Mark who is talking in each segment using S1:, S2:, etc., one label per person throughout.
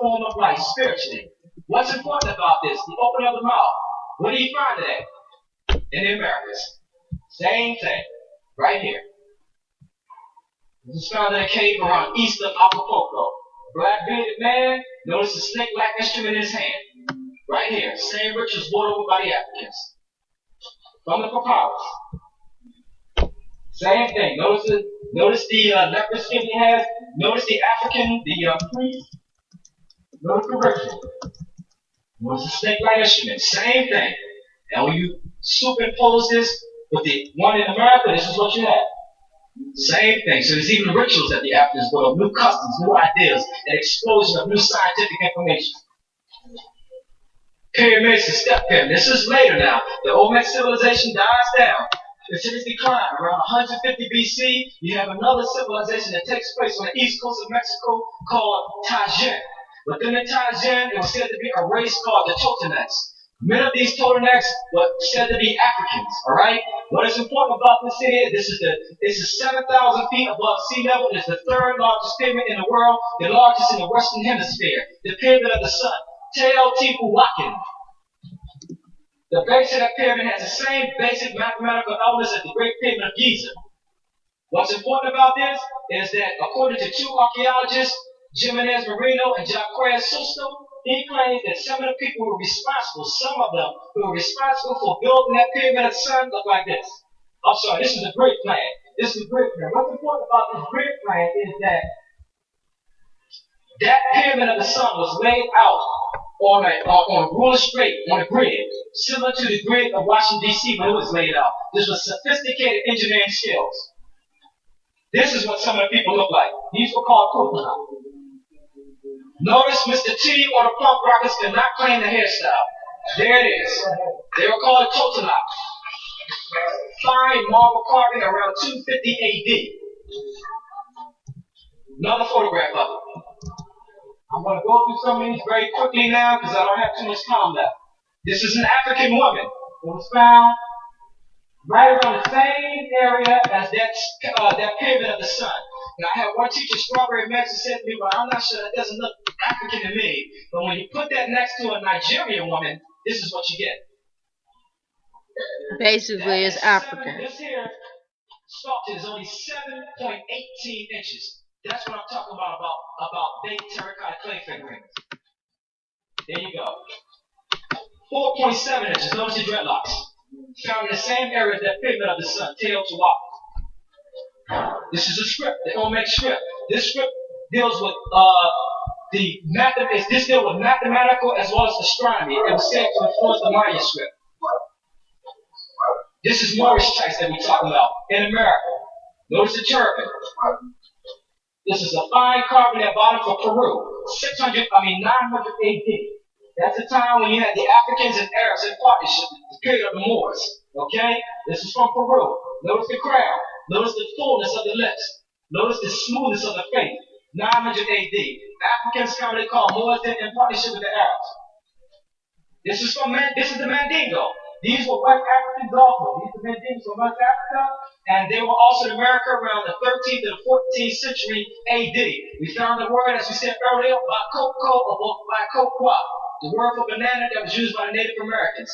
S1: form of life spiritually. What's important about this? The opening of the mouth. Where do you find it at? In the Americas. Same thing. Right here. This is found in a cave around east of Acapulco. Black bearded man, notice the snake-like instrument in his hand. Right here. Same rituals brought over by the Africans. From the papyrus. Same thing. Notice the leopard skin he has. Notice the African, the priest. Notice the ritual. Notice the snake-like instrument. Same thing. And when you superimpose this with the one in America, this is what you have. Same thing. So there's even rituals that the Africans brought up, new customs, new ideas, an explosion of new scientific information. Pyramids and step pyramid. This is later now. The Olmec civilization dies down. It's in its decline. Around 150 BC, you have another civilization that takes place on the east coast of Mexico called Tajin. Within the Tajin, it was said to be a race called the Totonacs. Many of these Totonacs were said to be Africans, alright? What is important about this city, this is 7,000 feet above sea level. It's the third largest pyramid in the world, the largest in the Western Hemisphere, the Pyramid of the Sun, Teotihuacan. The base of that pyramid has the same basic mathematical elements as the Great Pyramid of Giza. What's important about this is that according to two archaeologists, Jimenez Marino and Jacques Susto, he claims that some of the people who were responsible, for building that Pyramid of the Sun look like this. I'm sorry, this is the grid plan. This is the grid plan. What's important about this grid plan is that Pyramid of the Sun was laid out on a ruler straight, on a grid, similar to the grid of Washington, D.C. when it was laid out. This was sophisticated engineering skills. This is what some of the people look like. These were called Totonac. Notice Mr. T or the punk rockers could not claim the hairstyle. There it is. They were called Totonac. Fine marble carving around 250 AD. Another photograph of it. I'm going to go through some of these very quickly now because I don't have too much time left. This is an African woman. It was found right around the same area as that Pyramid of the Sun. Now, I had one teacher, Strawberry Max, said to me, well, I'm not sure that doesn't look African to me. But when you put that next to a Nigerian woman, this is what you get.
S2: Basically, it's African.
S1: This here sculpture is only 7.18 inches. That's what I'm talking about baked terracotta clay figurines. There you go. 4.7 inches. Notice the dreadlocks. Found in the same area as that Pyramid of the Sun, Teotihuacan. This is a script, the Olmec script. This script deals with this deals with mathematical as well as astronomy. It was said to influence the Maya script. This is Moorish text that we're talking about in America. Notice the turban. This is a fine carving at bottom for Peru, 900 AD. That's the time when you had the Africans and Arabs in partnership, the period of the Moors. Okay? This is from Peru. Notice the crown. Notice the fullness of the lips. Notice the smoothness of the face. 900 AD. Africans commonly called Moors in partnership with the Arabs. This is the Mandingo. These were West Africans also. These are Mandingos from West Africa, and they were also in America around the 13th to the 14th century AD. We found the word, as we said earlier, Bakoko or Bakokwa, the word for banana that was used by the Native Americans.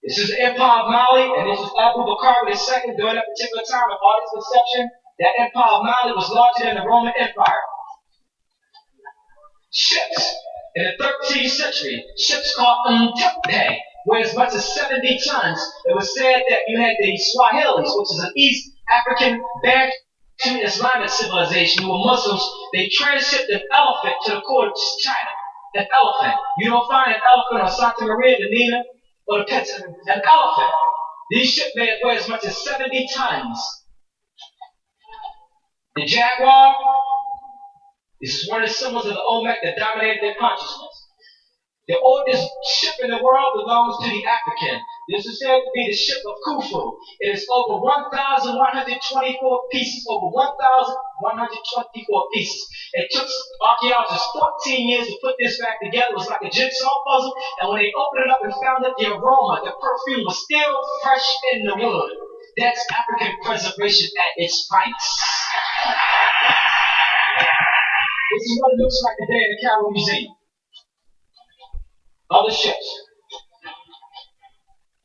S1: This is the Empire of Mali, and this is Abu Bakr II during that particular time of all its conception. That Empire of Mali was larger than the Roman Empire. Ships. In the 13th century, ships called Umtepe weighed as much as 70 tons. It was said that you had the Swahilis, which is an East African Bantu Islamic civilization who were Muslims. They transshipped an elephant to the court of China. An elephant. You don't find an elephant on Santa Maria, the Nina, or the Pets. An elephant. These ships may weigh as much as 70 tons. The jaguar. This is one of the symbols of the Olmec that dominated their consciousness. The oldest ship in the world belongs to the African. This is said to be the ship of Khufu. It is over 1,124 pieces. Over 1,124 pieces. It took archaeologists 14 years to put this back together. It was like a jigsaw puzzle. And when they opened it up and found that the aroma, the perfume was still fresh in the wood. That's African preservation at its finest. This is what it looks like today in the Cairo Museum. Other ships.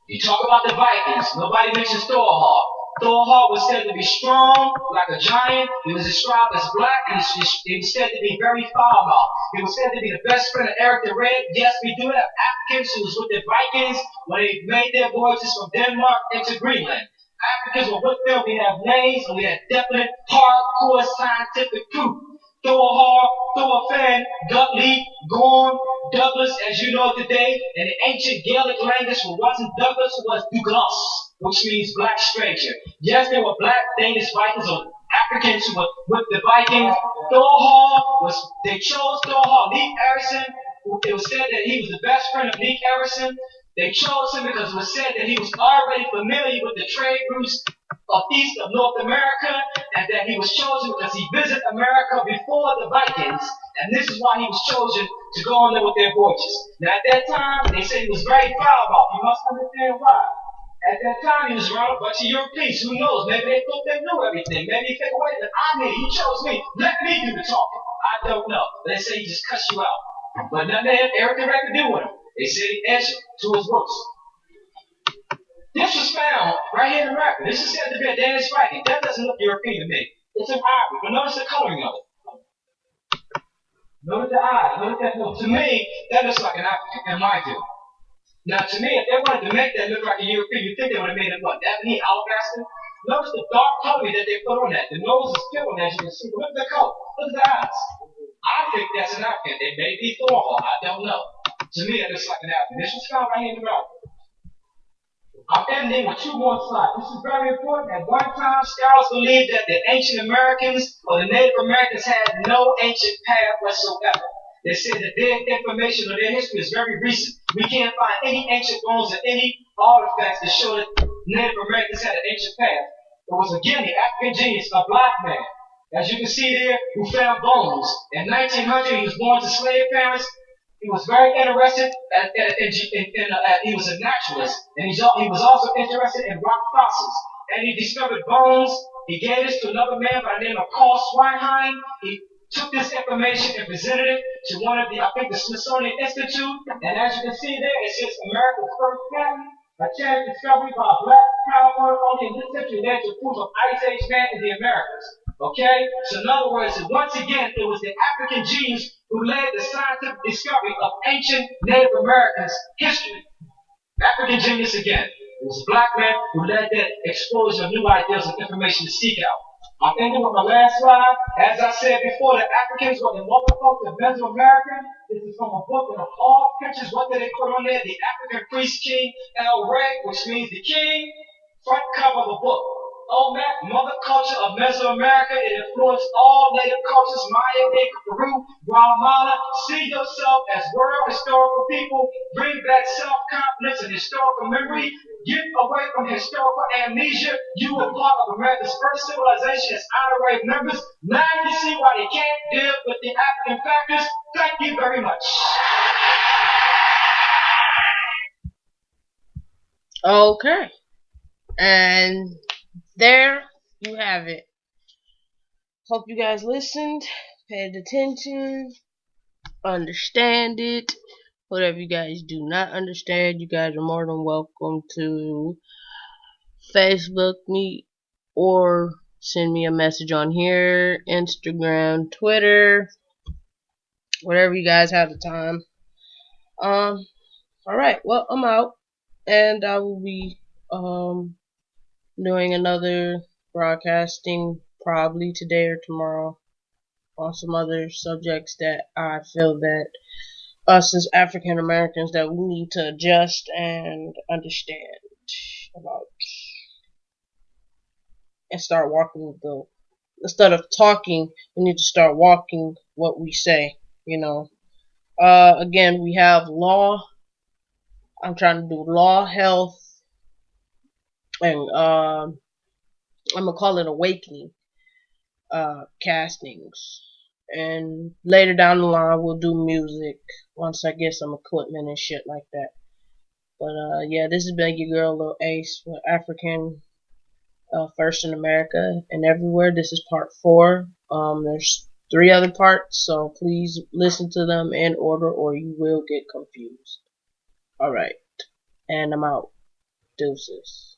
S1: You talk about the Vikings, nobody mentions Thorhall. Thorhall was said to be strong, like a giant. He was described as black, and he was said to be very foul-mouthed. He was said to be the best friend of Eric the Red. Yes, we do have Africans who was with the Vikings when they made their voyages from Denmark into Greenland. Africans were with them. We have names, and we have definite, hardcore scientific proof. Thorhall, Thorfinn, Dudley, Gorm, Douglas, as you know today, in the ancient Gaelic language, what wasn't Douglas was Douglas, which means black stranger. Yes, there were black Danish Vikings or Africans who were with the Vikings. They chose Thorhall. Leif Erikson, it was said that he was the best friend of Leif Erikson. They chose him because it was said that he was already familiar with the trade routes of east of North America, and that he was chosen because he visited America before the Vikings, and this is why he was chosen to go on there with their voyages. Now at that time, they said he was very foul-mouthed. You must understand why. At that time, he was around a bunch of Europeans. Who knows? Maybe they thought they knew everything. Maybe they figured, wait a minute, I'm here. You chose me. Let me do the talking. I don't know. They say he just cussed you out. But nothing had Eric the Red to do with him. They said he edged to his roots. This was found right here in America. This is said to be a Danish Viking. That doesn't look European to me. It's an ivory, but notice the coloring of it. Notice the eyes. Notice that look. To me, that looks like an African in my view. Now, to me, if they wanted to make that look like a European, you'd think they would have made it what? Ebony, alabaster? Notice the dark coloring that they put on that. The nose is filling, as you can see. Look at the color. Look at the eyes. I think that's an African. It may be Thorhall. I don't know. To me, it looks like an African. This was found right here in America. I'm ending with two more slides. This is very important. At one time, scholars believed that the ancient Americans or the Native Americans had no ancient path whatsoever. They said that their information or their history is very recent. We can't find any ancient bones or any artifacts that show that Native Americans had an ancient path. It was again the African genius, a black man, as you can see there, who found bones. In 1900, he was born to slave parents. He was very interested, he was a naturalist, and he was also interested in rock fossils. And he discovered bones. He gave this to another man by the name of Carl Swinheim. He took this information and presented it to one of the Smithsonian Institute. And as you can see there, it says America's first patent, a chance discovery by a black power only in this century led to proof of Ice Age man in the Americas. Okay? So in other words, once again, it was the African genius who led the scientific discovery of ancient Native Americans' history. African genius again. It was a black man who led that explosion of new ideas and information to seek out. I'm ending with my last slide. As I said before, the Africans were the multicultural Mesoamerican. This is from a book of all pictures. What did they put on there? The African priest king El Rey, which means the king. Front cover of the book. Olmec, mother culture of Mesoamerica. It influenced all native cultures, Maya, Inca, Peru, Guatemala. See yourself as world historical people. Bring back self-confidence and historical memory. Get away from historical amnesia. You were part of America's first civilization as honorary members. Now you see why they can't deal with the African factors. Thank you very much.
S2: Okay. And there you have it. Hope you guys listened, paid attention, understand it. Whatever you guys do not understand, you guys are more than welcome to Facebook me or send me a message on here, Instagram, Twitter, whatever you guys have the time. Alright, well, I'm out, and I will be doing another broadcasting probably today or tomorrow on some other subjects that I feel that us as African Americans that we need to adjust and understand about and start walking the instead of talking, we need to start walking what we say, you know. Again, we have law. I'm trying to do law, health, and I'm gonna call it awakening castings. And later down the line, we'll do music once I get some equipment and shit like that. But yeah, this has been your girl, Lil Ace, with African First in America and Everywhere. This is part 4. There's 3 other parts, so please listen to them in order or you will get confused. Alright, and I'm out. Deuces.